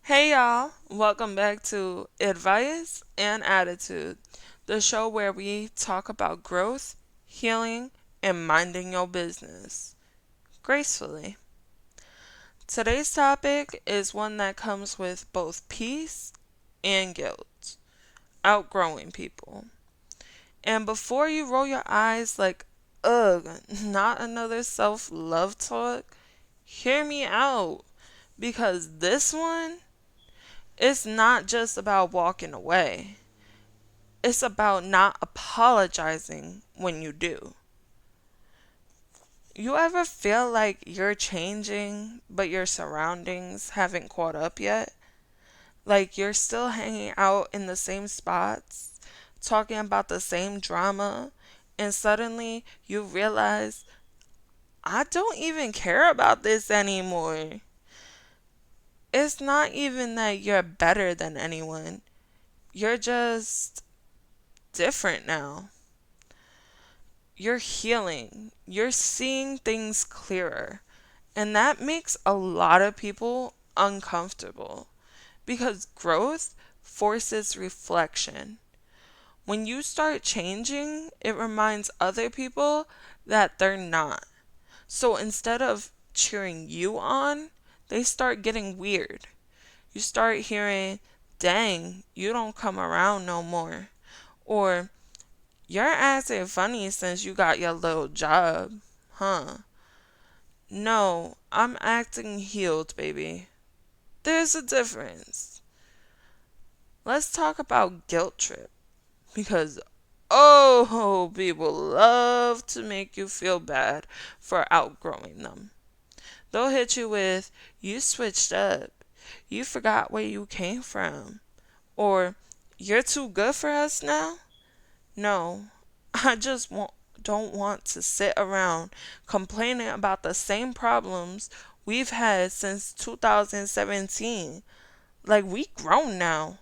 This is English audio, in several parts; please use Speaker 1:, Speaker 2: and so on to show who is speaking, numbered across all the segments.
Speaker 1: Hey y'all, welcome back to Advice and Attitude, the show where we talk about growth, healing, and minding your business gracefully. Today's topic is one that comes with both peace and guilt: outgrowing people. And before you roll your eyes like, ugh, not another self love talk, hear me out because this one, it's not just about walking away. It's about not apologizing when you do. You ever feel like you're changing, but your surroundings haven't caught up yet? Like you're still hanging out in the same spots, talking about the same drama, and suddenly you realize, I don't even care about this anymore. It's not even that you're better than anyone, you're just different now. You're healing, you're seeing things clearer. And that makes a lot of people uncomfortable because growth forces reflection. When you start changing, it reminds other people that they're not. So instead of cheering you on, they start getting weird. You start hearing, dang, you don't come around no more. Or, you're acting funny since you got your little job, huh? No, I'm acting healed, baby. There's a difference. Let's talk about guilt trip because people love to make you feel bad for outgrowing them. They'll hit you with, you switched up, you forgot where you came from, or you're too good for us now. No, I just don't want to sit around complaining about the same problems we've had since 2017. Like, we grown now.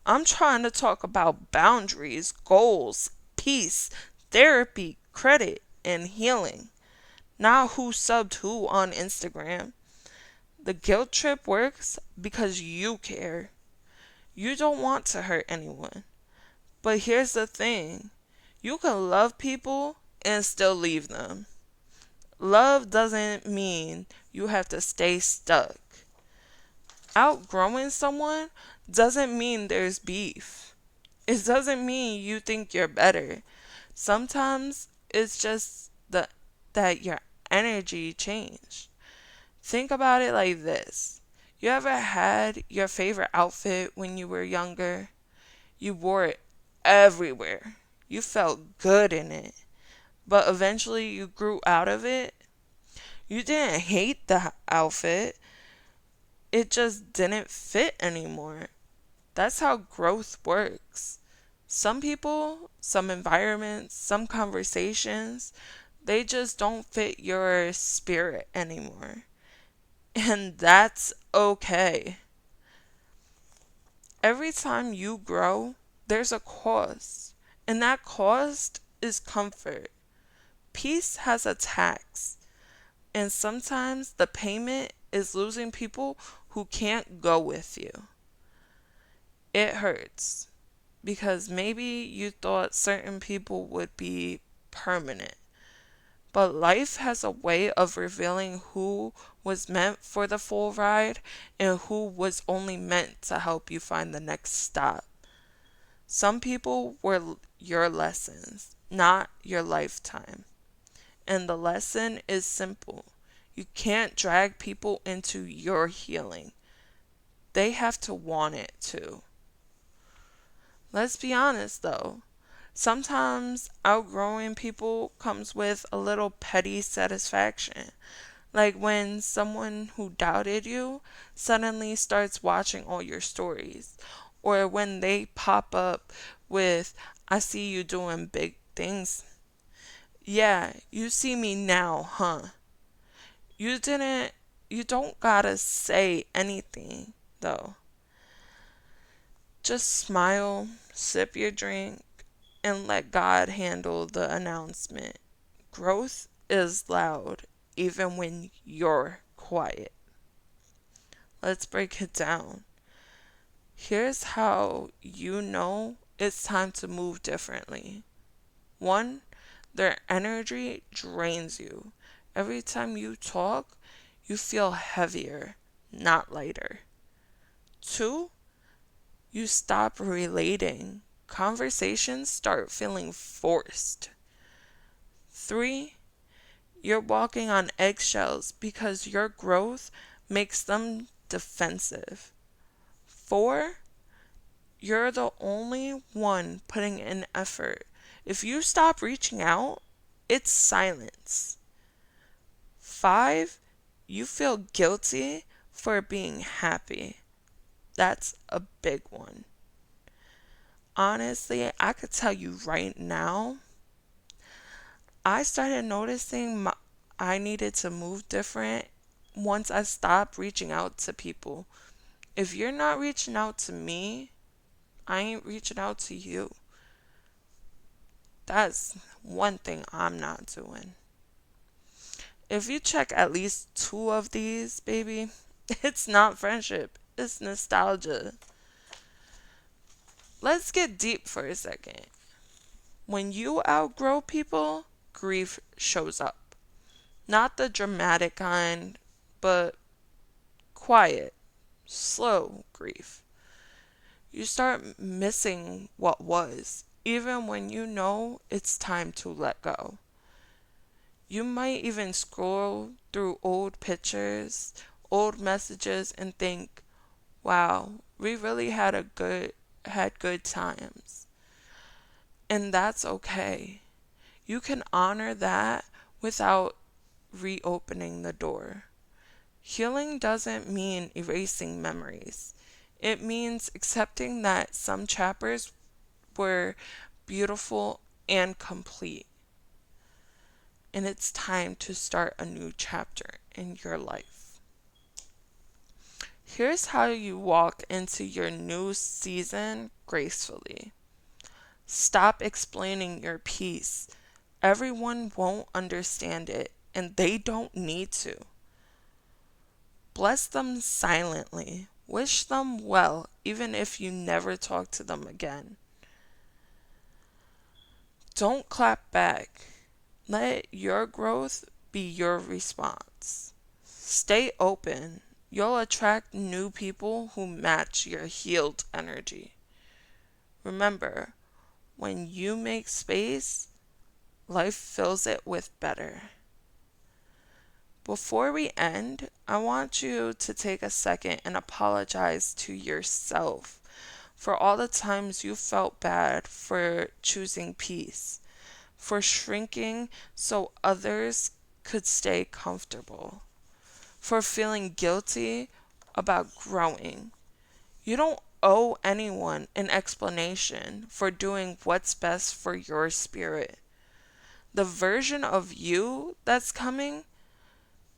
Speaker 1: I'm trying to talk about boundaries, goals, peace, therapy, credit, and healing. Not who subbed who on Instagram. The guilt trip works because you care. You don't want to hurt anyone. But here's the thing: you can love people and still leave them. Love doesn't mean you have to stay stuck. Outgrowing someone doesn't mean there's beef. It doesn't mean you think you're better. Sometimes it's just that your energy changed. Think about it like this. You ever had your favorite outfit when you were younger? You wore it everywhere. You felt good in it. But eventually you grew out of it. You didn't hate the outfit, it just didn't fit anymore. That's how growth works. Some people, some environments, some conversations, they just don't fit your spirit anymore. And that's okay. Every time you grow, there's a cost. And that cost is comfort. Peace has a tax. And sometimes the payment is losing people who can't go with you. It hurts because maybe you thought certain people would be permanent. But life has a way of revealing who was meant for the full ride and who was only meant to help you find the next stop. Some people were your lessons, not your lifetime. And the lesson is simple: you can't drag people into your healing, they have to want it too. Let's be honest though. Sometimes outgrowing people comes with a little petty satisfaction. Like when someone who doubted you suddenly starts watching all your stories. Or when they pop up with, I see you doing big things. Yeah, you see me now, huh? You didn't, you don't gotta say anything though. Just smile, sip your drink, and let God handle the announcement. Growth is loud, even when you're quiet. Let's break it down. Here's how you know it's time to move differently. 1, their energy drains you. Every time you talk, you feel heavier, not lighter. 2, you stop relating. Conversations start feeling forced. 3, you're walking on eggshells because your growth makes them defensive. 4, you're the only one putting in effort. If you stop reaching out, it's silence. 5, you feel guilty for being happy. That's a big one. Honestly, I could tell you right now, I started noticing I needed to move different once I stopped reaching out to people. If you're not reaching out to me, I ain't reaching out to you. That's one thing I'm not doing. If you check at least 2 of these, baby, it's not friendship, it's nostalgia. Let's get deep for a second. When you outgrow people, grief shows up. Not the dramatic kind, but quiet, slow grief. You start missing what was, even when you know it's time to let go. You might even scroll through old pictures, old messages and think, wow, we really had good times. And that's okay. You can honor that without reopening the door. Healing doesn't mean erasing memories. It means accepting that some chapters were beautiful and complete. And it's time to start a new chapter in your life. Here's how you walk into your new season gracefully. Stop explaining your piece. Everyone won't understand it, and they don't need to. Bless them silently. Wish them well, even if you never talk to them again. Don't clap back. Let your growth be your response. Stay open. You'll attract new people who match your healed energy. Remember, when you make space, life fills it with better. Before we end, I want you to take a second and apologize to yourself for all the times you felt bad for choosing peace, for shrinking so others could stay comfortable, for feeling guilty about growing. You don't owe anyone an explanation for doing what's best for your spirit. The version of you that's coming,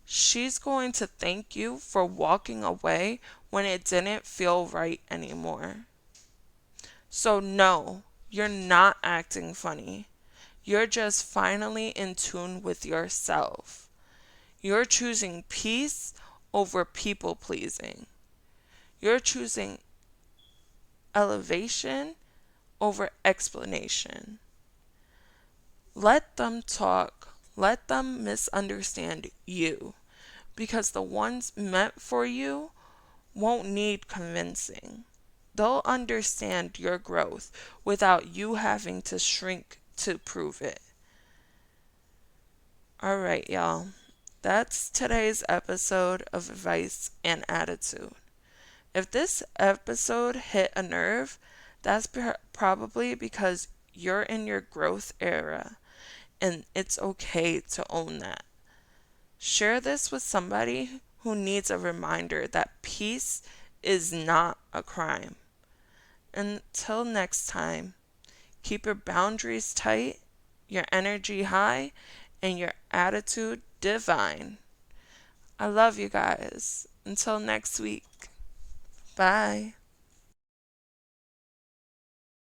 Speaker 1: she's going to thank you for walking away when it didn't feel right anymore. So, no, you're not acting funny. You're just finally in tune with yourself. You're choosing peace over people pleasing. You're choosing elevation over explanation. Let them talk. Let them misunderstand you. Because the ones meant for you won't need convincing. They'll understand your growth without you having to shrink to prove it. All right, y'all. That's today's episode of Advice and Attitude. If this episode hit a nerve, that's probably because you're in your growth era, and it's okay to own that. Share this with somebody who needs a reminder that peace is not a crime. Until next time, keep your boundaries tight, your energy high, and your attitude divine. I love you guys. Until next week. Bye.